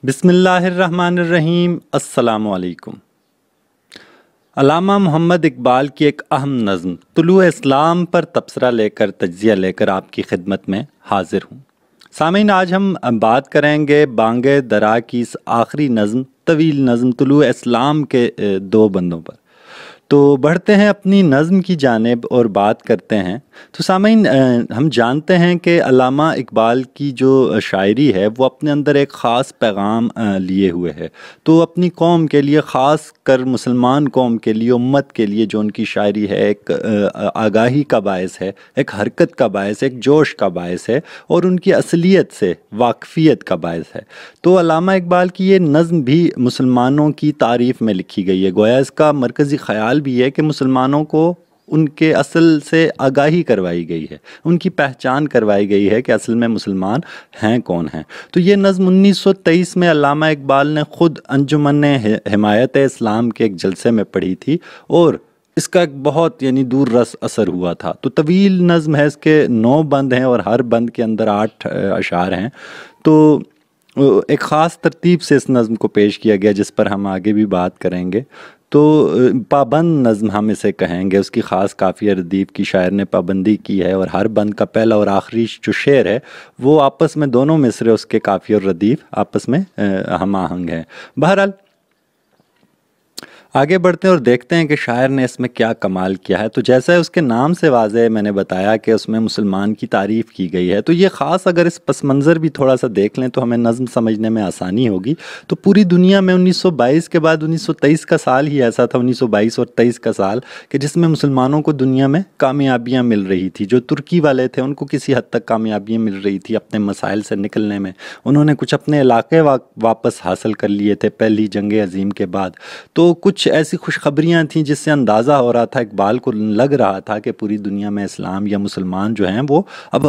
بسم اللہ الرحمن الرحیم۔ السلام علیکم۔ علامہ محمد اقبال کی ایک اہم نظم طلوع اسلام پر تبصرہ لے کر تجزیہ لے کر آپ کی خدمت میں حاضر ہوں۔ سامعین، آج ہم بات کریں گے بانگ درا کی اس آخری نظم، طویل نظم طلوع اسلام کے دو بندوں پر۔ تو بڑھتے ہیں اپنی نظم کی جانب اور بات کرتے ہیں۔ تو سامعین، ہم جانتے ہیں کہ علامہ اقبال کی جو شاعری ہے وہ اپنے اندر ایک خاص پیغام لیے ہوئے ہے۔ تو اپنی قوم کے لیے، خاص کر مسلمان قوم کے لیے، امت کے لیے جو ان کی شاعری ہے ایک آگاہی کا باعث ہے، ایک حرکت کا باعث ہے، ایک جوش کا باعث ہے اور ان کی اصلیت سے واقفیت کا باعث ہے۔ تو علامہ اقبال کی یہ نظم بھی مسلمانوں کی تعریف میں لکھی گئی ہے۔ گویا اس کا مرکزی خیال بھی ہے کہ مسلمانوں کو ان کے اصل سے آگاہی کروائی گئی ہے، ان کی پہچان کروائی گئی ہے کہ اصل میں مسلمان ہیں کون ہیں۔ تو یہ نظم 1923 میں علامہ اقبال نے خود انجمن حمایت اسلام کے ایک جلسے میں پڑھی تھی اور اس کا ایک بہت دور رس اثر ہوا تھا۔ تو طویل نظم ہے، اس کے 9 بند ہیں اور ہر بند کے اندر 8 اشعار ہیں۔ تو ایک خاص ترتیب سے اس نظم کو پیش کیا گیا جس پر ہم آگے بھی بات کریں گے۔ تو پابند نظم ہم اسے کہیں گے، اس کی خاص قافیہ ردیف کی شاعر نے پابندی کی ہے اور ہر بند کا پہلا اور آخری جو شعر ہے وہ آپس میں دونوں مصرے اس کے قافیہ اور ردیف آپس میں ہم آہنگ ہیں۔ بہرحال آگے بڑھتے ہیں اور دیکھتے ہیں کہ شاعر نے اس میں کیا کمال کیا ہے۔ تو جیسا اس کے نام سے واضح میں نے بتایا کہ اس میں مسلمان کی تعریف کی گئی ہے، تو یہ خاص اگر اس پس منظر بھی تھوڑا سا دیکھ لیں تو ہمیں نظم سمجھنے میں آسانی ہوگی۔ تو پوری دنیا میں 1922 کے بعد 1923 کا سال ہی ایسا تھا، 1922 اور 23 کا سال، کہ جس میں مسلمانوں کو دنیا میں کامیابیاں مل رہی تھی۔ جو ترکی والے تھے ان کو کسی حد تک کامیابیاں مل رہی تھی اپنے مسائل سے نکلنے میں، انہوں نے کچھ اپنے علاقے واپس حاصل کر لیے تھے پہلی جنگ عظیم کے بعد۔ تو کچھ ایسی خوشخبریاں تھیں جس سے اندازہ ہو رہا تھا، اقبال کو لگ رہا تھا کہ پوری دنیا میں اسلام یا مسلمان جو ہیں وہ اب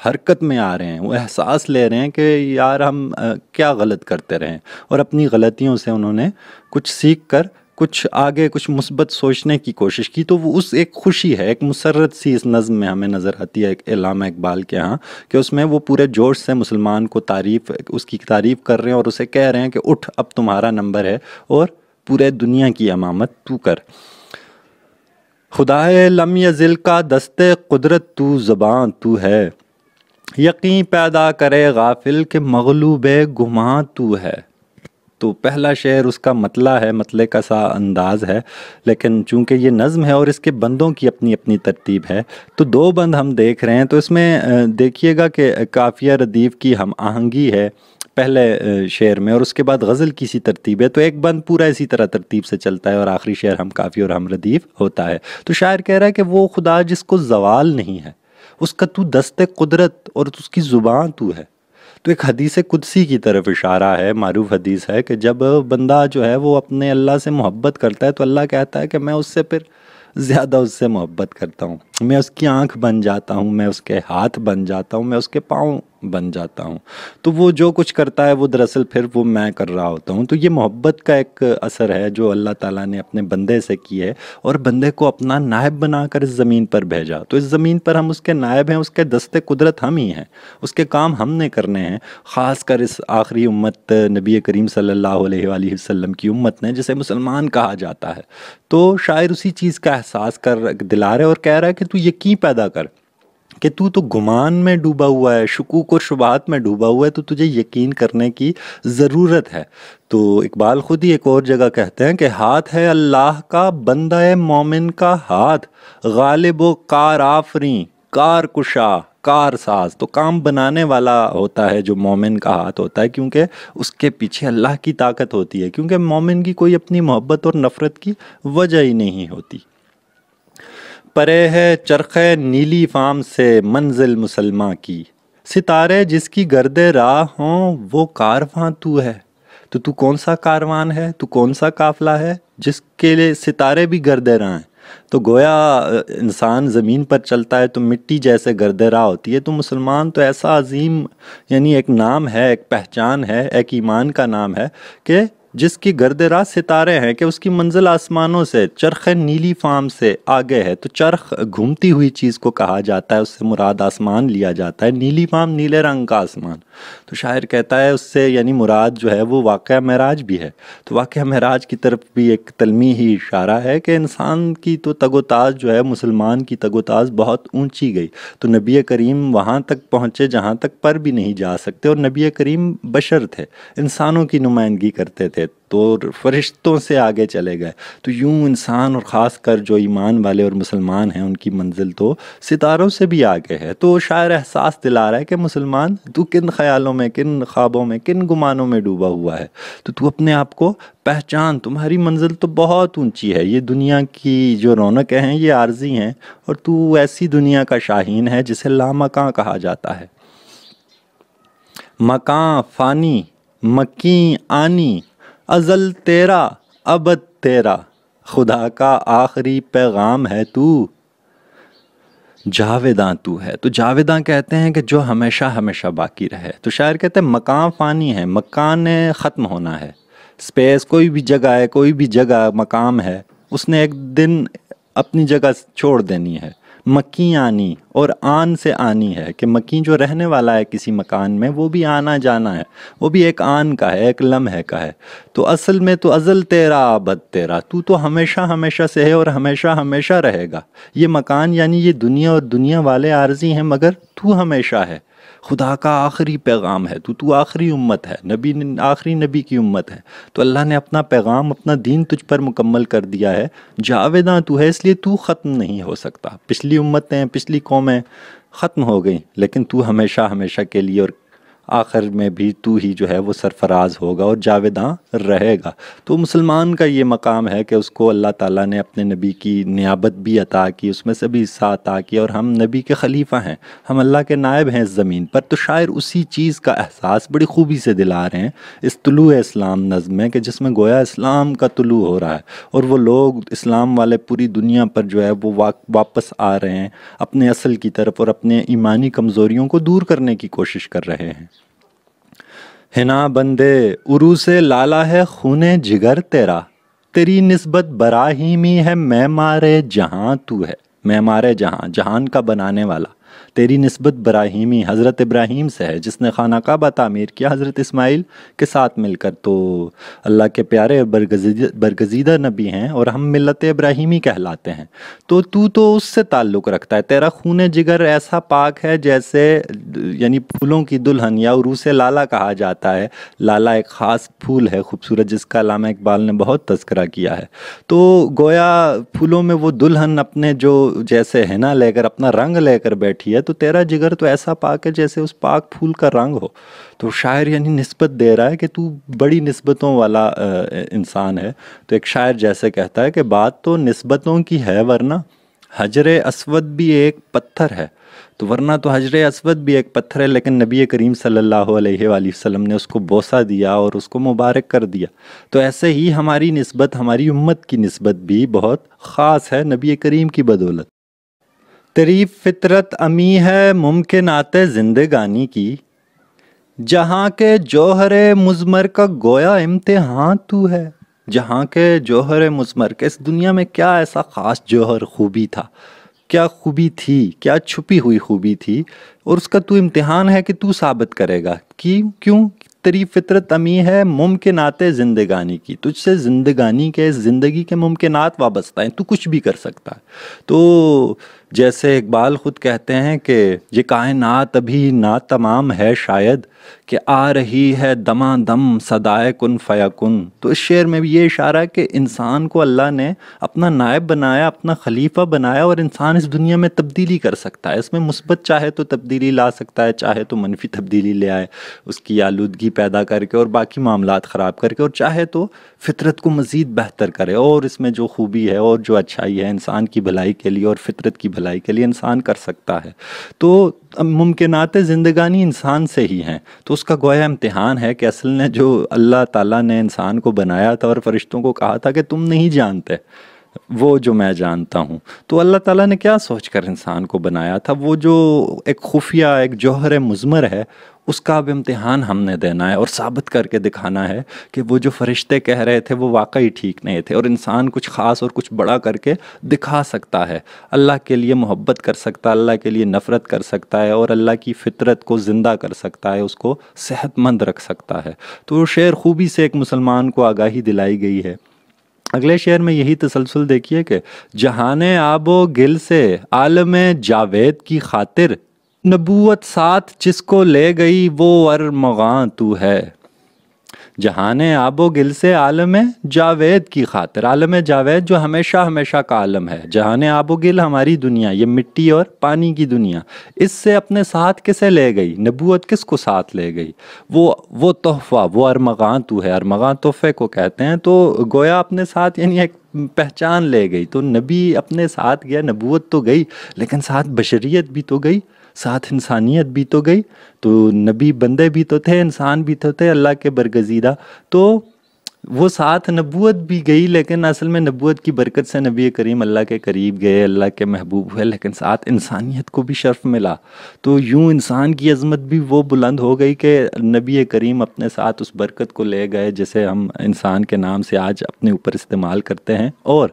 حرکت میں آ رہے ہیں، وہ احساس لے رہے ہیں کہ یار ہم کیا غلط کرتے رہے، اور اپنی غلطیوں سے انہوں نے کچھ سیکھ کر کچھ آگے کچھ مثبت سوچنے کی کوشش کی۔ تو وہ اس ایک خوشی ہے، ایک مسرت سی اس نظم میں ہمیں نظر آتی ہے علامہ اقبال کے ہاں، کہ اس میں وہ پورے جوش سے مسلمان کو اس کی تعریف کر رہے ہیں اور اسے کہہ رہے ہیں کہ اٹھ، اب تمہارا نمبر ہے اور پورے دنیا کی امامت تو کر۔ خدائے لم یزل کا دست قدرت تو زباں تو ہے، یقین پیدا کرے غافل کہ مغلوب گماں تو ہے۔ تو پہلا شعر اس کا مطلع ہے، مطلع کا سا انداز ہے، لیکن چونکہ یہ نظم ہے اور اس کے بندوں کی اپنی اپنی ترتیب ہے، تو 2 بند ہم دیکھ رہے ہیں۔ تو اس میں دیکھیے گا کہ قافیہ ردیف کی ہم آہنگی ہے پہلے شعر میں اور اس کے بعد غزل کی سی ترتیب ہے۔ تو ایک بند پورا اسی طرح ترتیب سے چلتا ہے اور آخری شعر ہم قافیہ اور ہم ردیف ہوتا ہے۔ تو شاعر کہہ رہا ہے کہ وہ خدا جس کو زوال نہیں ہے، اس کا تو دست قدرت اور اس کی زبان تو ہے۔ تو ایک حدیث قدسی کی طرف اشارہ ہے، معروف حدیث ہے کہ جب بندہ جو ہے وہ اپنے اللہ سے محبت کرتا ہے تو اللہ کہتا ہے کہ میں اس سے پھر زیادہ اس سے محبت کرتا ہوں، میں اس کی آنکھ بن جاتا ہوں، میں اس کے ہاتھ بن جاتا ہوں، میں اس کے پاؤں بن جاتا ہوں۔ تو وہ جو کچھ کرتا ہے وہ دراصل پھر وہ میں کر رہا ہوتا ہوں۔ تو یہ محبت کا ایک اثر ہے جو اللہ تعالیٰ نے اپنے بندے سے کی ہے اور بندے کو اپنا نائب بنا کر اس زمین پر بھیجا۔ تو اس زمین پر ہم اس کے نائب ہیں، اس کے دست قدرت ہم ہی ہیں، اس کے کام ہم نے کرنے ہیں، خاص کر اس آخری امت نبی کریم صلی اللہ علیہ وآلہ وسلم کی امت نے، جسے مسلمان کہا جاتا ہے۔ تو شاعر اسی چیز کا احساس کر دلا رہے اور کہہ رہا ہے کہ تو یقین پیدا کر کہ تو گمان میں ڈوبا ہوا ہے، شکوک و شبہات میں ڈوبا ہوا ہے، تو تجھے یقین کرنے کی ضرورت ہے۔ تو اقبال خود ہی ایک اور جگہ کہتے ہیں کہ ہاتھ ہے اللہ کا بندہ مومن کا ہاتھ، غالب و کار آفریں کار کشا کار ساز۔ تو کام بنانے والا ہوتا ہے جو مومن کا ہاتھ ہوتا ہے، کیونکہ اس کے پیچھے اللہ کی طاقت ہوتی ہے، کیونکہ مومن کی کوئی اپنی محبت اور نفرت کی وجہ ہی نہیں ہوتی۔ پرے ہے چرخ نیلی فام سے منزل مسلماں کی، ستارے جس کی گرد راہ ہوں وہ کارواں تو ہے۔ تو کون سا کاروان ہے، تو کون سا قافلہ ہے جس کے لیے ستارے بھی گرد راہ ہیں؟ تو گویا انسان زمین پر چلتا ہے تو مٹی جیسے گرد راہ ہوتی ہے، تو مسلمان تو ایسا عظیم ایک نام ہے، ایک پہچان ہے، ایک ایمان کا نام ہے کہ جس کی گرد راہ ستارے ہیں کہ اس کی منزل آسمانوں سے، چرخ نیلی فام سے آگے ہے۔ تو چرخ گھومتی ہوئی چیز کو کہا جاتا ہے، اس سے مراد آسمان لیا جاتا ہے، نیلی فام نیلے رنگ کا آسمان۔ تو شاعر کہتا ہے اس سے یعنی مراد جو ہے وہ واقعہ معراج بھی ہے۔ تو واقعہ معراج کی طرف بھی ایک تلمیحی اشارہ ہے کہ انسان کی تو تگ و تاز جو ہے، مسلمان کی تگ و تاز بہت اونچی گئی۔ تو نبی کریم وہاں تک پہنچے جہاں تک پر بھی نہیں جا سکتے، اور نبی کریم بشر تھے، انسانوں کی نمائندگی کرتے تھے، تو فرشتوں سے آگے چلے گئے۔ تو یوں انسان اور خاص کر جو ایمان والے اور مسلمان ہیں ان کی منزل تو ستاروں سے بھی آگے ہے۔ تو شاعر احساس دلا رہا ہے کہ مسلمان تو کن خیالوں میں، کن خوابوں میں، کن گمانوں میں ڈوبا ہوا ہے، تو اپنے آپ کو پہچان، تمہاری منزل تو بہت اونچی ہے۔ یہ دنیا کی جو رونقیں ہیں یہ عارضی ہیں، اور تو ایسی دنیا کا شاہین ہے جسے لامکاں کہا جاتا ہے۔ مکاں فانی، مکیں آنی، ازل تیرا ابد تیرا، خدا کا آخری پیغام ہے تو، جاویداں تو ہے۔ تو جاویداں کہتے ہیں کہ جو ہمیشہ ہمیشہ باقی رہے۔ تو شاعر کہتے ہیں مکان فانی ہے، مکان نے ختم ہونا ہے، سپیس کوئی بھی جگہ ہے، کوئی بھی جگہ مقام ہے، اس نے ایک دن اپنی جگہ چھوڑ دینی ہے۔ مکیں آنی، اور آن سے آنی ہے کہ مکیں جو رہنے والا ہے کسی مکان میں وہ بھی آنا جانا ہے، وہ بھی ایک آن کا ہے، ایک لمحے کا ہے۔ تو اصل میں تو ازل تیرا ابد تیرا، تو ہمیشہ ہمیشہ سے ہے اور ہمیشہ ہمیشہ رہے گا۔ یہ مکان یعنی یہ دنیا اور دنیا والے عارضی ہیں، مگر تو ہمیشہ ہے۔ خدا کا آخری پیغام ہے تو آخری امت ہے، آخری نبی کی امت ہے۔ تو اللہ نے اپنا پیغام، اپنا دین تجھ پر مکمل کر دیا ہے۔ جاویداں تو ہے، اس لیے تو ختم نہیں ہو سکتا۔ پچھلی امتیں، پچھلی قومیں ختم ہو گئیں، لیکن تو ہمیشہ ہمیشہ کے لیے اور آخر میں بھی تو ہی جو ہے وہ سرفراز ہوگا اور جاویداں رہے گا۔ تو مسلمان کا یہ مقام ہے کہ اس کو اللہ تعالیٰ نے اپنے نبی کی نیابت بھی عطا کی، اس میں سے بھی حصہ عطا کیا، اور ہم نبی کے خلیفہ ہیں، ہم اللہ کے نائب ہیں اس زمین پر۔ تو شاعر اسی چیز کا احساس بڑی خوبی سے دلا رہے ہیں اس طلوع اسلام نظم میں، کہ جس میں گویا اسلام کا طلوع ہو رہا ہے، اور وہ لوگ اسلام والے پوری دنیا پر جو ہے وہ واپس آ رہے ہیں اپنے اصل کی طرف، اور اپنے ایمانی کمزوریوں کو دور کرنے کی کوشش کر رہے ہیں۔ ہنا بندے عروس لالا ہے خون جگر تیرا، تیری نسبت براہیمی ہے معمار جہاں تو ہے، معمار جہاں، جہان کا بنانے والا۔ تیری نسبت براہیمی حضرت ابراہیم سے ہے، جس نے خانہ کعبہ تعمیر کیا حضرت اسماعیل کے ساتھ مل کر۔ تو اللہ کے پیارے اور برگزیدہ نبی ہیں، اور ہم ملت ابراہیمی کہلاتے ہیں۔ تو اس سے تعلق رکھتا ہے، تیرا خون جگر ایسا پاک ہے جیسے، یعنی پھولوں کی دلہن یا عروس لالا کہا جاتا ہے۔ لالا ایک خاص پھول ہے خوبصورت، جس کا علامہ اقبال نے بہت تذکرہ کیا ہے۔ تو گویا پھولوں میں وہ دلہن اپنے جو جیسے حنا لے کر، اپنا رنگ لے کر بیٹھی ہے، تو تیرا جگر تو ایسا پاک ہے جیسے اس پاک پھول کا رنگ ہو۔ تو شاعر یعنی نسبت دے رہا ہے کہ تو بڑی نسبتوں والا انسان ہے۔ تو ایک شاعر جیسے کہتا ہے کہ بات تو نسبتوں کی ہے، ورنہ حجر اسود بھی ایک پتھر ہے۔ تو ورنہ تو حجر اسود بھی ایک پتھر ہے، لیکن نبی کریم صلی اللہ علیہ وآلہ وسلم نے اس کو بوسہ دیا اور اس کو مبارک کر دیا۔ تو ایسے ہی ہماری نسبت، ہماری امت کی نسبت بھی بہت خاص ہے نبی کریم کی بدولت۔ تیری فطرت امی ہے ممکنات زندگانی کی، جہاں کے جوہر مضمر کا گویا امتحان تو ہے۔ جہاں کے جوہر مضمر کے، اس دنیا میں کیا ایسا خاص جوہر خوبی تھا، کیا خوبی تھی، کیا چھپی ہوئی خوبی تھی، اور اس کا تو امتحان ہے کہ تو ثابت کرے گا۔ کیوں؟ تیری فطرت امی ہے ممکنات زندگانی کی، تجھ سے زندگانی کے، زندگی کے ممکنات وابستہ ہیں، تو کچھ بھی کر سکتا ہے۔ تو جیسے اقبال خود کہتے ہیں کہ یہ کائنات ابھی ناتمام ہے شاید، کہ آ رہی ہے دماں دم صدائے کن فیکن۔ تو اس شعر میں بھی یہ اشارہ ہے کہ انسان کو اللہ نے اپنا نائب بنایا، اپنا خلیفہ بنایا، اور انسان اس دنیا میں تبدیلی کر سکتا ہے۔ اس میں مثبت چاہے تو تبدیلی لا سکتا ہے، چاہے تو منفی تبدیلی لے آئے، اس کی آلودگی پیدا کر کے اور باقی معاملات خراب کر کے، اور چاہے تو فطرت کو مزید بہتر کرے، اور اس میں جو خوبی ہے اور جو اچھائی ہے انسان کی بھلائی کے لیے اور فطرت کی بھلائی کے لیے انسان کر سکتا ہے۔ تو ممکنات زندگانی انسان سے ہی ہیں۔ تو اس کا گویا امتحان ہے کہ اصل نے جو اللہ تعالیٰ نے انسان کو بنایا تھا اور فرشتوں کو کہا تھا کہ تم نہیں جانتے وہ جو میں جانتا ہوں، تو اللہ تعالیٰ نے کیا سوچ کر انسان کو بنایا تھا؟ وہ جو ایک خفیہ، ایک جوہر مضمر ہے، اس کا اب امتحان ہم نے دینا ہے اور ثابت کر کے دکھانا ہے کہ وہ جو فرشتے کہہ رہے تھے وہ واقعی ٹھیک نہیں تھے، اور انسان کچھ خاص اور کچھ بڑا کر کے دکھا سکتا ہے، اللہ کے لیے محبت کر سکتا ہے، اللہ کے لیے نفرت کر سکتا ہے، اور اللہ کی فطرت کو زندہ کر سکتا ہے، اس کو صحت مند رکھ سکتا ہے۔ تو شعر خوبی سے ایک مسلمان کو آگاہی دلائی گئی ہے۔ اگلے شعر میں یہی تسلسل دیکھیے کہ جہان آب و گل سے عالم جاوید کی خاطر، نبوت ساتھ جس کو لے گئی وہ ارمغاں تو ہے۔ جہان آب و گل سے عالم جاوید کی خاطر، عالم جاوید جو ہمیشہ ہمیشہ کا عالم ہے، جہان آب و گل ہماری دنیا، یہ مٹی اور پانی کی دنیا، اس سے اپنے ساتھ کسے لے گئی؟ نبوت کس کو ساتھ لے گئی؟ وہ تحفہ، وہ ارمغاں تو ہے، ارمغاں تحفے کو کہتے ہیں۔ تو گویا اپنے ساتھ یعنی ایک پہچان لے گئی، تو نبی اپنے ساتھ گیا، نبوت تو گئی لیکن ساتھ بشریت بھی تو گئی، ساتھ انسانیت بھی تو گئی۔ تو نبی بندے بھی تو تھے، انسان بھی تو تھے اللہ کے برگزیدہ، تو وہ ساتھ نبوت بھی گئی، لیکن اصل میں نبوت کی برکت سے نبی کریم اللہ کے قریب گئے، اللہ کے محبوب ہوئے، لیکن ساتھ انسانیت کو بھی شرف ملا۔ تو یوں انسان کی عظمت بھی وہ بلند ہو گئی کہ نبی کریم اپنے ساتھ اس برکت کو لے گئے جسے ہم انسان کے نام سے آج اپنے اوپر استعمال کرتے ہیں۔ اور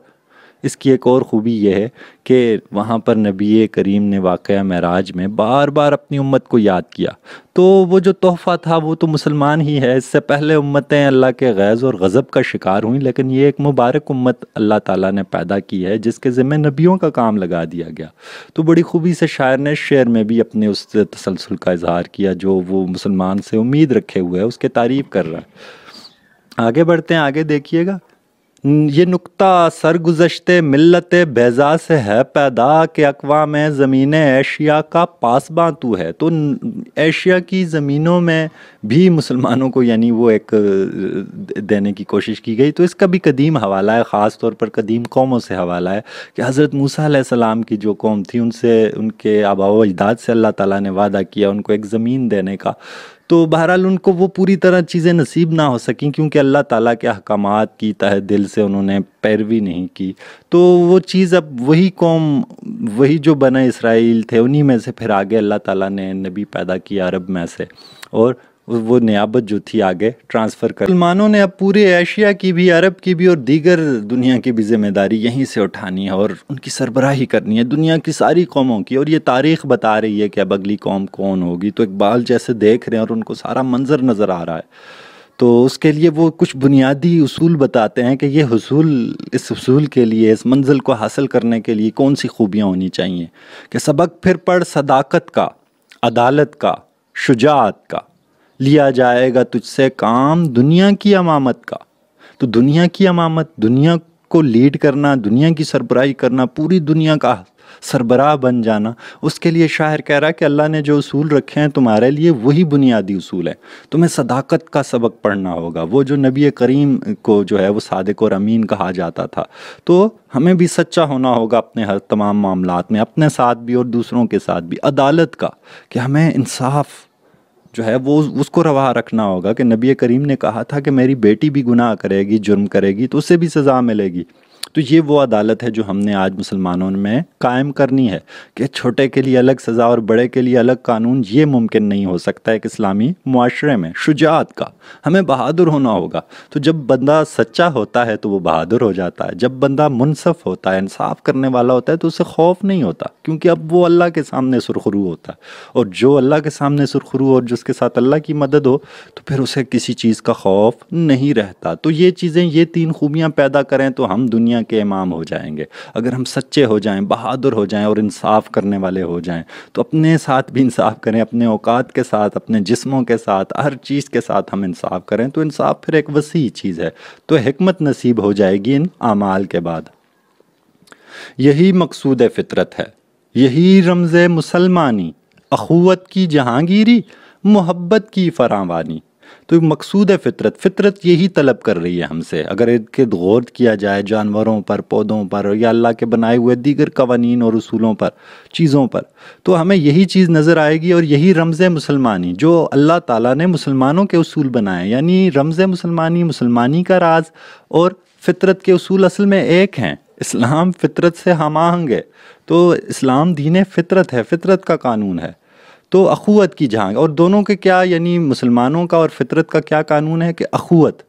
اس کی ایک اور خوبی یہ ہے کہ وہاں پر نبی کریم نے واقعہ معراج میں بار بار اپنی امت کو یاد کیا۔ تو وہ جو تحفہ تھا وہ تو مسلمان ہی ہے، اس سے پہلے امتیں اللہ کے غیظ اور غضب کا شکار ہوئیں، لیکن یہ ایک مبارک امت اللہ تعالیٰ نے پیدا کی ہے جس کے ذمہ نبیوں کا کام لگا دیا گیا۔ تو بڑی خوبی سے شاعر نے شعر میں بھی اپنے اس تسلسل کا اظہار کیا جو وہ مسلمان سے امید رکھے ہوئے ہے، اس کے تعریف کر رہا ہے۔ آگے بڑھتے ہیں، آگے دیکھیے گا، یہ نکتہ سرگزشت ملت بیضا سے ہے پیدا کہ اقوام زمین ایشیا کا پاسباں تو ہے۔ تو ایشیا کی زمینوں میں بھی مسلمانوں کو یعنی وہ ایک دینے کی کوشش کی گئی۔ تو اس کا بھی قدیم حوالہ ہے، خاص طور پر قدیم قوموں سے حوالہ ہے کہ حضرت موسیٰ علیہ السلام کی جو قوم تھی ان سے، ان کے آباء و اجداد سے اللہ تعالیٰ نے وعدہ کیا ان کو ایک زمین دینے کا۔ تو بہرحال ان کو وہ پوری طرح چیزیں نصیب نہ ہو سکیں کیونکہ اللہ تعالیٰ کے احکامات کی تہ دل سے انہوں نے پیروی نہیں کی۔ تو وہ چیز اب وہی قوم، وہی جو بنی اسرائیل تھے انہی میں سے پھر آگے اللہ تعالیٰ نے نبی پیدا کیا عرب میں سے، اور وہ نیابت جو تھی آگے ٹرانسفر کر۔ مسلمانوں نے اب پورے ایشیا کی بھی، عرب کی بھی اور دیگر دنیا کی بھی ذمہ داری یہیں سے اٹھانی ہے اور ان کی سربراہی کرنی ہے دنیا کی ساری قوموں کی، اور یہ تاریخ بتا رہی ہے کہ اب اگلی قوم کون ہوگی۔ تو اقبال جیسے دیکھ رہے ہیں اور ان کو سارا منظر نظر آ رہا ہے، تو اس کے لیے وہ کچھ بنیادی اصول بتاتے ہیں کہ یہ حصول، اس حصول کے لیے، اس منزل کو حاصل کرنے کے لیے کون سی خوبیاں ہونی چاہیے کہ سبق پھر پڑھ صداقت کا، عدالت کا، شجاعت کا، لیا جائے گا تجھ سے کام دنیا کی امامت کا۔ تو دنیا کی امامت، دنیا کو لیڈ کرنا، دنیا کی سربراہی کرنا، پوری دنیا کا سربراہ بن جانا، اس کے لیے شاعر کہہ رہا ہے کہ اللہ نے جو اصول رکھے ہیں تمہارے لیے وہی بنیادی اصول ہیں۔ تمہیں صداقت کا سبق پڑھنا ہوگا، وہ جو نبی کریم کو جو ہے وہ صادق اور امین کہا جاتا تھا، تو ہمیں بھی سچا ہونا ہوگا اپنے ہر تمام معاملات میں، اپنے ساتھ بھی اور دوسروں کے ساتھ بھی۔ عدالت کا کہ ہمیں انصاف جو ہے وہ اس کو روا رکھنا ہوگا کہ نبی کریم نے کہا تھا کہ میری بیٹی بھی گناہ کرے گی، جرم کرے گی تو اسے بھی سزا ملے گی۔ تو یہ وہ عدالت ہے جو ہم نے آج مسلمانوں میں قائم کرنی ہے کہ چھوٹے کے لیے الگ سزا اور بڑے کے لیے الگ قانون، یہ ممکن نہیں ہو سکتا ایک اسلامی معاشرے میں۔ شجاعت کا، ہمیں بہادر ہونا ہوگا۔ تو جب بندہ سچا ہوتا ہے تو وہ بہادر ہو جاتا ہے، جب بندہ منصف ہوتا ہے، انصاف کرنے والا ہوتا ہے تو اسے خوف نہیں ہوتا کیونکہ اب وہ اللہ کے سامنے سرخرو ہوتا ہے، اور جو اللہ کے سامنے سرخرو اور جس کے ساتھ اللہ کی مدد ہو تو پھر اسے کسی چیز کا خوف نہیں رہتا۔ تو یہ چیزیں، یہ تین خوبیاں پیدا کریں تو ہم دنیا کے امام ہو جائیں گے۔ اگر ہم سچے ہو جائیں، بہادر ہو جائیں اور انصاف کرنے والے ہو جائیں تو اپنے ساتھ بھی انصاف کریں، اپنے اوقات کے ساتھ، اپنے جسموں کے ساتھ، ہر چیز کے ساتھ ہم انصاف کریں تو انصاف پھر ایک وسیع چیز ہے، تو حکمت نصیب ہو جائے گی ان اعمال کے بعد۔ یہی مقصود فطرت ہے، یہی رمز مسلمانی، اخوت کی جہانگیری، محبت کی فراوانی۔ تو مقصود فطرت، فطرت یہی طلب کر رہی ہے ہم سے۔ اگر ان کے غور کیا جائے جانوروں پر، پودوں پر، یا اللہ کے بنائے ہوئے دیگر قوانین اور اصولوں پر، چیزوں پر، تو ہمیں یہی چیز نظر آئے گی، اور یہی رمز مسلمانی جو اللہ تعالیٰ نے مسلمانوں کے اصول بنائے، یعنی رمز مسلمانی، مسلمانی کا راز اور فطرت کے اصول اصل میں ایک ہیں۔ اسلام فطرت سے ہم آہنگ ہے، تو اسلام دین فطرت ہے، فطرت کا قانون ہے۔ تو اخوت کی جھانک، اور دونوں کے کیا یعنی مسلمانوں کا اور فطرت کا کیا قانون ہے کہ اخوت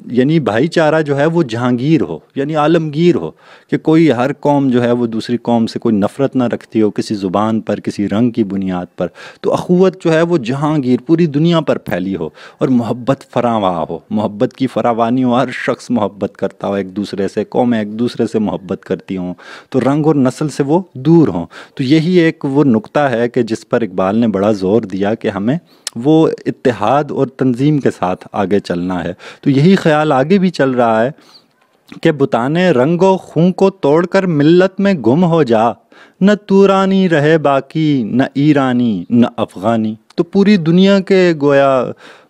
یعنی بھائی چارہ جو ہے وہ جہانگیر ہو، یعنی عالمگیر ہو، کہ کوئی ہر قوم جو ہے وہ دوسری قوم سے کوئی نفرت نہ رکھتی ہو کسی زبان پر، کسی رنگ کی بنیاد پر. تو اخوت جو ہے وہ جہانگیر پوری دنیا پر پھیلی ہو، اور محبت فراواں ہو، محبت کی فراوانی ہو، ہر شخص محبت کرتا ہو ایک دوسرے سے، قومیں ایک دوسرے سے محبت کرتی ہوں، تو رنگ اور نسل سے وہ دور ہوں. تو یہی ایک وہ نقطہ ہے کہ جس پر اقبال نے بڑا زور دیا کہ ہمیں وہ اتحاد اور تنظیم کے ساتھ آگے چلنا ہے. تو یہی خیال آگے بھی چل رہا ہے کہ بتانے رنگ و خون کو توڑ کر ملت میں گم ہو جا، نہ تورانی رہے باقی، نہ ایرانی نہ افغانی. تو پوری دنیا کے گویا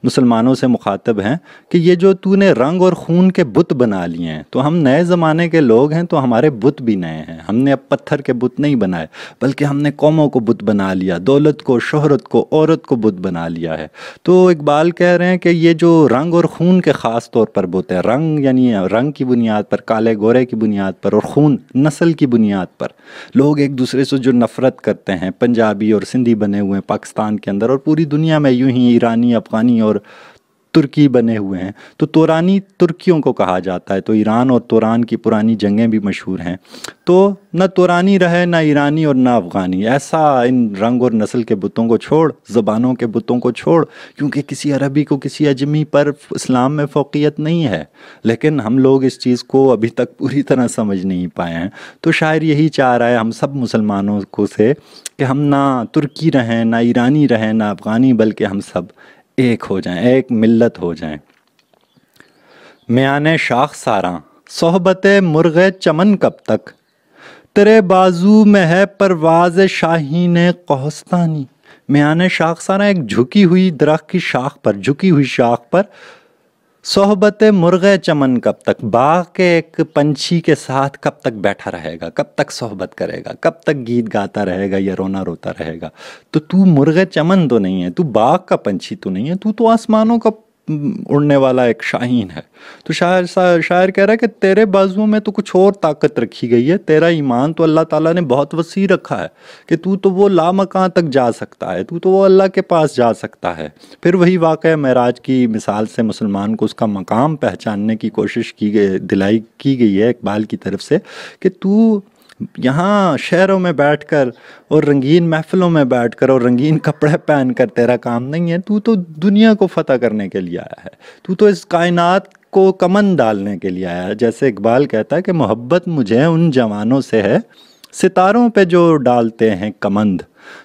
مسلمانوں سے مخاطب ہیں کہ یہ جو تو نے رنگ اور خون کے بت بنا لیے ہیں، تو ہم نئے زمانے کے لوگ ہیں، تو ہمارے بت بھی نئے ہیں. ہم نے اب پتھر کے بت نہیں بنائے، بلکہ ہم نے قوموں کو بت بنا لیا، دولت کو، شہرت کو، عورت کو بت بنا لیا ہے. تو اقبال کہہ رہے ہیں کہ یہ جو رنگ اور خون کے خاص طور پر بت ہے، رنگ یعنی رنگ کی بنیاد پر، کالے گورے کی بنیاد پر، اور خون نسل کی بنیاد پر لوگ ایک دوسرے سے جو نفرت کرتے ہیں، پنجابی اور سندھی بنے ہوئے ہیں پاکستان کے اندر اور پوری دنیا میں، یوں ہی ایرانی، افغانی اور ترکی بنے ہوئے ہیں. تو تورانی ترکیوں کو کہا جاتا ہے. تو ایران اور توران کی پرانی جنگیں بھی مشہور ہیں. تو نہ تورانی رہے، نہ ایرانی اور نہ افغانی. ایسا ان رنگ اور نسل کے بتوں کو چھوڑ، زبانوں کے بتوں کو چھوڑ، کیونکہ کسی عربی کو کسی اجمی پر اسلام میں فوقیت نہیں ہے، لیکن ہم لوگ اس چیز کو ابھی تک پوری طرح سمجھ نہیں پائے ہیں. تو شاعر یہی چاہ رہا ہے ہم سب مسلمانوں کو سے کہ ہم نہ ترکی رہیں، نہ ایرانی رہیں، نہ افغانی، بلکہ ہم سب ایک ہو جائیں، ایک ملت ہو جائیں. میانے شاخ ساراں صحبت مرغ چمن کب تک، تیرے بازو میں ہے پرواز شاہین کوہستانی. میانے شاخ ساراں ایک جھکی ہوئی درخت کی شاخ پر، جھکی ہوئی شاخ پر، صحبت مرغ چمن کب تک، باغ کے ایک پنچھی کے ساتھ کب تک بیٹھا رہے گا، کب تک صحبت کرے گا، کب تک گیت گاتا رہے گا یا رونا روتا رہے گا. تو مرغ چمن تو نہیں ہے، تو باغ کا پنچھی تو نہیں ہے، تو آسمانوں کا اڑنے والا ایک شاہین ہے. تو شاعر کہہ رہا ہے کہ تیرے بازوؤں میں تو کچھ اور طاقت رکھی گئی ہے، تیرا ایمان تو اللہ تعالیٰ نے بہت وسیع رکھا ہے کہ تو وہ لامکان تک جا سکتا ہے، تو وہ اللہ کے پاس جا سکتا ہے. پھر وہی واقعہ معراج کی مثال سے مسلمان کو اس کا مقام پہچاننے کی کوشش کی گئی ہے اقبال کی طرف سے کہ تو یہاں شہروں میں بیٹھ کر اور رنگین محفلوں میں بیٹھ کر اور رنگین کپڑے پہن کر تیرا کام نہیں ہے، تو دنیا کو فتح کرنے کے لیے آیا ہے، تو اس کائنات کو کمند ڈالنے کے لیے آیا ہے. جیسے اقبال کہتا ہے کہ محبت مجھے ان جوانوں سے ہے ستاروں پہ جو ڈالتے ہیں کمند.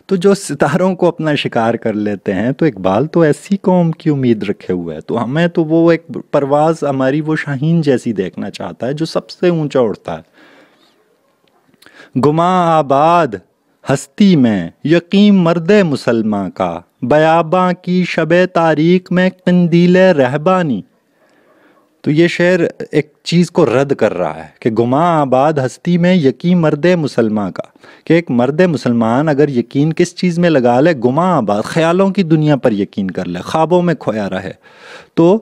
تو جو ستاروں کو اپنا شکار کر لیتے ہیں، تو اقبال تو ایسی قوم کی امید رکھے ہوئے ہے. تو ہمیں تو وہ ایک پرواز ہماری وہ شاہین جیسی دیکھنا چاہتا ہے جو سب سے اونچا اڑتا ہے. گماں آباد ہستی میں یقین مرد مسلماں کا، بیاباں کی شب تاریک میں قندیل رہبانی. تو یہ شعر ایک چیز کو رد کر رہا ہے کہ گماں آباد ہستی میں یقین مرد مسلمان کا، کہ ایک مرد مسلمان اگر یقین کس چیز میں لگا لے، گماں آباد خیالوں کی دنیا پر یقین کر لے، خوابوں میں کھویا رہے. تو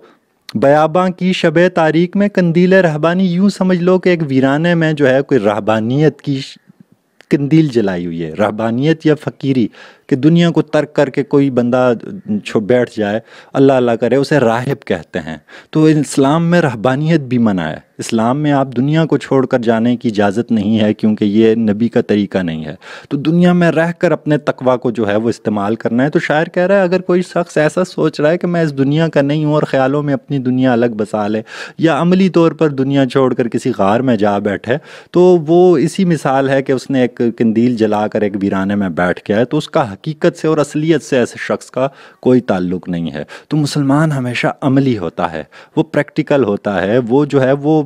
بیاباں کی شب تاریک میں قندیل رہبانی، یوں سمجھ لو کہ ایک ویرانے میں جو ہے کوئی رہبانیت کی قندیل جلائی ہوئی ہے. رہبانیت یا فقیری کہ دنیا کو ترک کر کے کوئی بندہ بیٹھ جائے، اللہ اللہ کرے، اسے راہب کہتے ہیں. تو اسلام میں رہبانیت بھی منع ہے. اسلام میں آپ دنیا کو چھوڑ کر جانے کی اجازت نہیں ہے، کیونکہ یہ نبی کا طریقہ نہیں ہے. تو دنیا میں رہ کر اپنے تقویٰ کو جو ہے وہ استعمال کرنا ہے. تو شاعر کہہ رہا ہے اگر کوئی شخص ایسا سوچ رہا ہے کہ میں اس دنیا کا نہیں ہوں اور خیالوں میں اپنی دنیا الگ بسا لے، یا عملی طور پر دنیا چھوڑ کر کسی غار میں جا بیٹھے، تو وہ اسی مثال ہے کہ اس نے ایک قندیل جلا کر ایک ویرانے میں بیٹھ گیا ہے. تو اس کا حقیقت سے اور اصلیت سے ایسے شخص کا کوئی تعلق نہیں ہے. تو مسلمان ہمیشہ عملی ہوتا ہے، وہ پریکٹیکل ہوتا ہے، وہ جو ہے وہ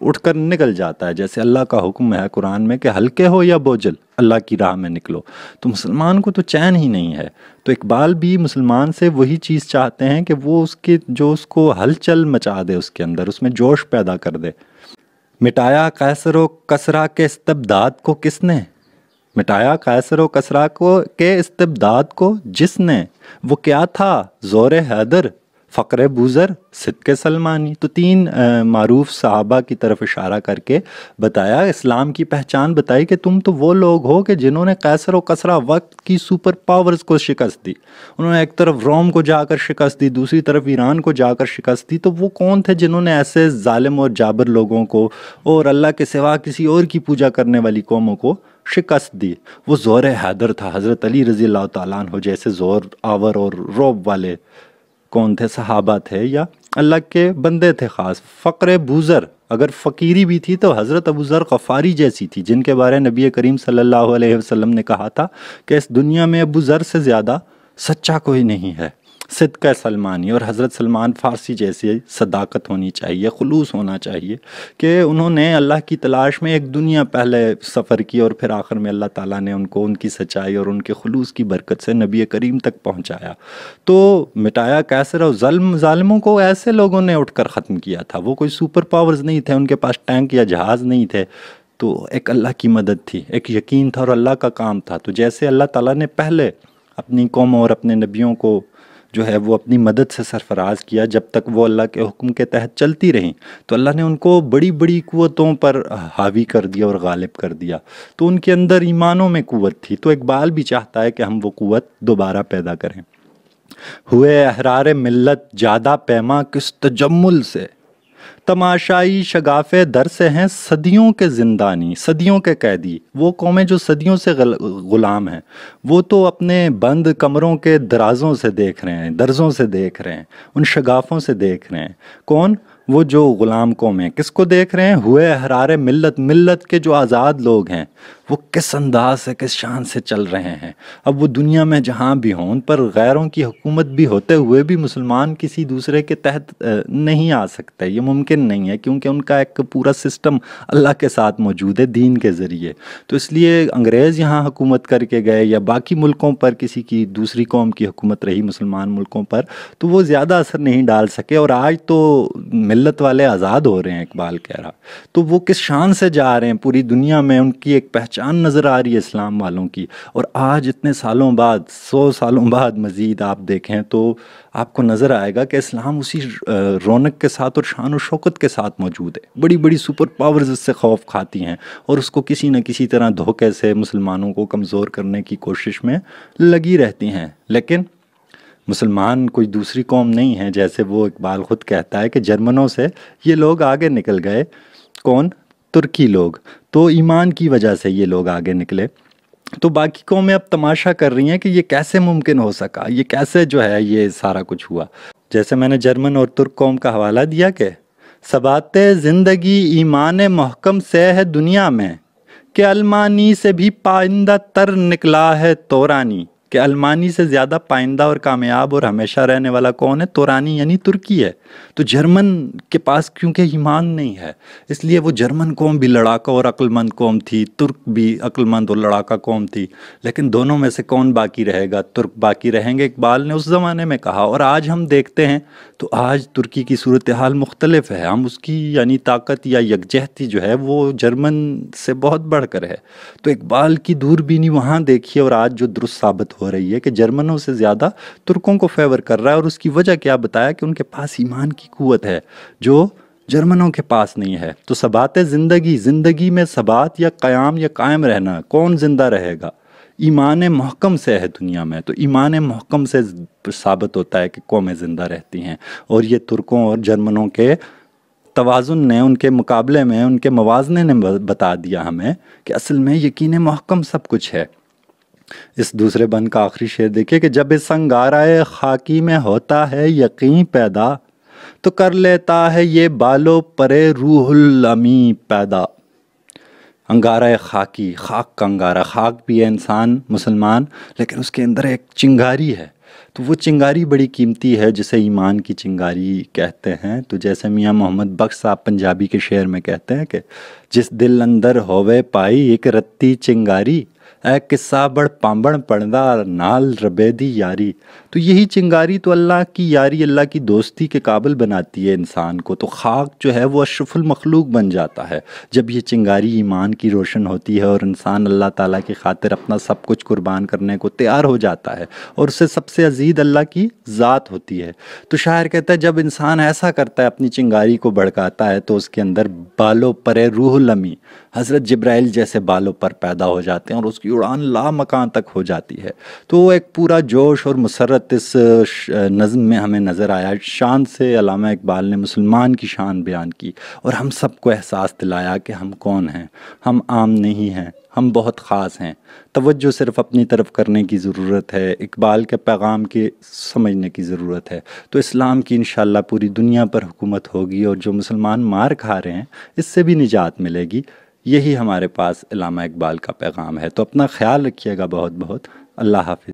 اٹھ کر نکل جاتا ہے. جیسے اللہ کا حکم ہے قرآن میں کہ ہلکے ہو یا بوجھل اللہ کی راہ میں نکلو. تو مسلمان کو تو چین ہی نہیں ہے. تو اقبال بھی مسلمان سے وہی چیز چاہتے ہیں کہ وہ اس کو ہلچل مچا دے، اس کے اندر، اس میں جوش پیدا کر دے. مٹایا قیصر و کسریٰ کے استبداد کو کس نے، مٹایا قیصر و کسریٰ کے استبداد کو جس نے، وہ کیا تھا زور حیدر فقر بوزر، صدق سلمانی۔ تو تین معروف صحابہ کی طرف اشارہ کر کے بتایا، اسلام کی پہچان بتائی کہ تم تو وہ لوگ ہو کہ جنہوں نے قیصر و کسریٰ وقت کی سپر پاورز کو شکست دی۔ انہوں نے ایک طرف روم کو جا کر شکست دی، دوسری طرف ایران کو جا کر شکست دی۔ تو وہ کون تھے جنہوں نے ایسے ظالم اور جابر لوگوں کو اور اللہ کے سوا کسی اور کی پوجا کرنے والی قوموں کو شکست دی؟ وہ زور حیدر تھا، حضرت علی رضی اللہ تعالیٰ عنہ جیسے زور آور اور رعب والے کون تھے؟ صحابہ تھے یا اللہ کے بندے تھے خاص۔ فقر بوزر، اگر فقیری بھی تھی تو حضرت ابو ذر غفاری جیسی تھی، جن کے بارے نبی کریم صلی اللہ علیہ وسلم نے کہا تھا کہ اس دنیا میں ابو ذر سے زیادہ سچا کوئی نہیں ہے۔ صدق سلمانی، اور حضرت سلمان فارسی جیسی صداقت ہونی چاہیے، خلوص ہونا چاہیے کہ انہوں نے اللہ کی تلاش میں ایک دنیا پہلے سفر کی اور پھر آخر میں اللہ تعالیٰ نے ان کو ان کی سچائی اور ان کے خلوص کی برکت سے نبی کریم تک پہنچایا۔ تو مٹایا قیصر اور ظالموں کو ایسے لوگوں نے اٹھ کر ختم کیا تھا۔ وہ کوئی سپر پاورز نہیں تھے، ان کے پاس ٹینک یا جہاز نہیں تھے، تو ایک اللہ کی مدد تھی، ایک یقین تھا اور اللہ کا کام تھا۔ تو جیسے اللہ تعالیٰ نے پہلے اپنی قوم اور اپنے نبیوں کو جو ہے وہ اپنی مدد سے سرفراز کیا، جب تک وہ اللہ کے حکم کے تحت چلتی رہیں، تو اللہ نے ان کو بڑی بڑی قوتوں پر حاوی کر دیا اور غالب کر دیا۔ تو ان کے اندر ایمانوں میں قوت تھی، تو اقبال بھی چاہتا ہے کہ ہم وہ قوت دوبارہ پیدا کریں۔ ہوئے احرار ملت جادہ پیما کس تجمل سے، تماشائی شگاف در سے ہیں صدیوں کے زندانی، صدیوں کے قیدی۔ وہ قومیں جو صدیوں سے غلام ہیں، وہ تو اپنے بند کمروں کے درازوں سے دیکھ رہے ہیں، درزوں سے دیکھ رہے ہیں، ان شگافوں سے دیکھ رہے ہیں۔ کون؟ وہ جو غلام قومیں کس کو دیکھ رہے ہیں؟ ہوئے احرار ملت، ملت کے جو آزاد لوگ ہیں وہ کس انداز سے، کس شان سے چل رہے ہیں۔ اب وہ دنیا میں جہاں بھی ہوں، ان پر غیروں کی حکومت بھی ہوتے ہوئے بھی مسلمان کسی دوسرے کے تحت نہیں آ سکتے، یہ ممکن نہیں ہے، کیونکہ ان کا ایک پورا سسٹم اللہ کے ساتھ موجود ہے دین کے ذریعے۔ تو اس لیے انگریز یہاں حکومت کر کے گئے یا باقی ملکوں پر کسی کی دوسری قوم کی حکومت رہی مسلمان ملکوں پر، تو وہ زیادہ اثر نہیں ڈال سکے۔ اور آج تو ملت والے آزاد ہو رہے ہیں، اقبال کہہ رہا، تو وہ کس شان سے جا رہے ہیں پوری دنیا میں، ان کی ایک پہچان نظر آ رہی ہے اسلام والوں کی۔ اور آج اتنے سالوں بعد، 100 سالوں بعد مزید آپ دیکھیں تو آپ کو نظر آئے گا کہ اسلام اسی رونق کے ساتھ اور شان و شوکت کے ساتھ موجود ہے۔ بڑی بڑی سپر پاورز اس سے خوف کھاتی ہیں اور اس کو کسی نہ کسی طرح دھوکے سے مسلمانوں کو کمزور کرنے کی کوشش میں لگی رہتی ہیں۔ لیکن مسلمان کوئی دوسری قوم نہیں ہے، جیسے وہ اقبال خود کہتا ہے کہ جرمنوں سے یہ لوگ آگے نکل گئے۔ کون؟ ترکی لوگ۔ تو ایمان کی وجہ سے یہ لوگ آگے نکلے۔ تو باقی قومیں اب تماشا کر رہی ہیں کہ یہ کیسے ممکن ہو سکا، یہ کیسے جو ہے یہ سارا کچھ ہوا۔ جیسے میں نے جرمن اور ترک قوم کا حوالہ دیا کہ ثبات زندگی ایمان محکم سے ہے دنیا میں، کہ المانی سے بھی پائندہ تر نکلا ہے تورانی۔ کہ المانی سے زیادہ پائندہ اور کامیاب اور ہمیشہ رہنے والا کون ہے؟ تورانی یعنی ترکی ہے۔ تو جرمن کے پاس کیونکہ ایمان نہیں ہے، اس لیے وہ جرمن قوم بھی لڑاکا اور عقل مند قوم تھی، ترک بھی عقل مند اور لڑاکا قوم تھی۔ لیکن دونوں میں سے کون باقی رہے گا؟ ترک باقی رہیں گے، اقبال نے اس زمانے میں کہا۔ اور آج ہم دیکھتے ہیں تو آج ترکی کی صورتحال مختلف ہے، ہم اس کی یعنی طاقت یا یکجہتی جو ہے وہ جرمن سے بہت بڑھ کر ہے۔ تو اقبال کی دوربینی وہاں دیکھیے، اور آج جو درست ثابت ہو رہی ہے کہ جرمنوں سے زیادہ ترکوں کو فیور کر رہا ہے۔ اور اس کی وجہ کیا بتایا؟ کہ ان کے پاس ایمان کی قوت ہے جو جرمنوں کے پاس نہیں ہے۔ تو ثبات زندگی، زندگی میں ثبات یا قیام یا قائم رہنا، کون زندہ رہے گا؟ ایمان محکم سے ہے دنیا میں۔ تو ایمان محکم سے ثابت ہوتا ہے کہ قومیں زندہ رہتی ہیں۔ اور یہ ترکوں اور جرمنوں کے توازن نے، ان کے مقابلے میں، ان کے موازنے نے بتا دیا ہمیں کہ اصل میں یقین محکم سب کچھ ہے۔ اس دوسرے بند کا آخری شعر دیکھیں کہ جب اس انگارۂ خاکی میں ہوتا ہے یقین پیدا، تو کر لیتا ہے یہ بالو پرے روح الامی پیدا۔ انگارۂ خاکی، خاک کا انگارہ، خاک بھی ہے انسان مسلمان، لیکن اس کے اندر ایک چنگاری ہے۔ تو وہ چنگاری بڑی قیمتی ہے جسے ایمان کی چنگاری کہتے ہیں۔ تو جیسے میاں محمد بخش صاحب پنجابی کے شعر میں کہتے ہیں کہ جس دل اندر ہووے پائی ایک رتی چنگاری، اے قصہ بڑھ پامبڑ پڑدا نال ربیدی یاری۔ تو یہی چنگاری تو اللہ کی یاری، اللہ کی دوستی کے قابل بناتی ہے انسان کو۔ تو خاک جو ہے وہ اشرف المخلوق بن جاتا ہے جب یہ چنگاری ایمان کی روشن ہوتی ہے اور انسان اللہ تعالیٰ کی خاطر اپنا سب کچھ قربان کرنے کو تیار ہو جاتا ہے، اور اسے سب سے عزیز اللہ کی ذات ہوتی ہے۔ تو شاعر کہتا ہے جب انسان ایسا کرتا ہے، اپنی چنگاری کو بھڑکاتا ہے، تو اس کے اندر بالوں پر روح المی حضرت جبرائیل جیسے بالوں پر پیدا ہو جاتے ہیں اور اس کی اڑان لامکان تک ہو جاتی ہے۔ تو ایک پورا جوش اور مسرت اس نظم میں ہمیں نظر آیا۔ شان سے علامہ اقبال نے مسلمان کی شان بیان کی اور ہم سب کو احساس دلایا کہ ہم کون ہیں، ہم عام نہیں ہیں، ہم بہت خاص ہیں۔ توجہ صرف اپنی طرف کرنے کی ضرورت ہے، اقبال کے پیغام کے سمجھنے کی ضرورت ہے، تو اسلام کی انشاءاللہ پوری دنیا پر حکومت ہوگی، اور جو مسلمان مار کھا رہے ہیں اس سے بھی نجات ملے گی۔ یہی ہمارے پاس علامہ اقبال کا پیغام ہے۔ تو اپنا خیال رکھیے گا بہت بہت۔ اللہ حافظ۔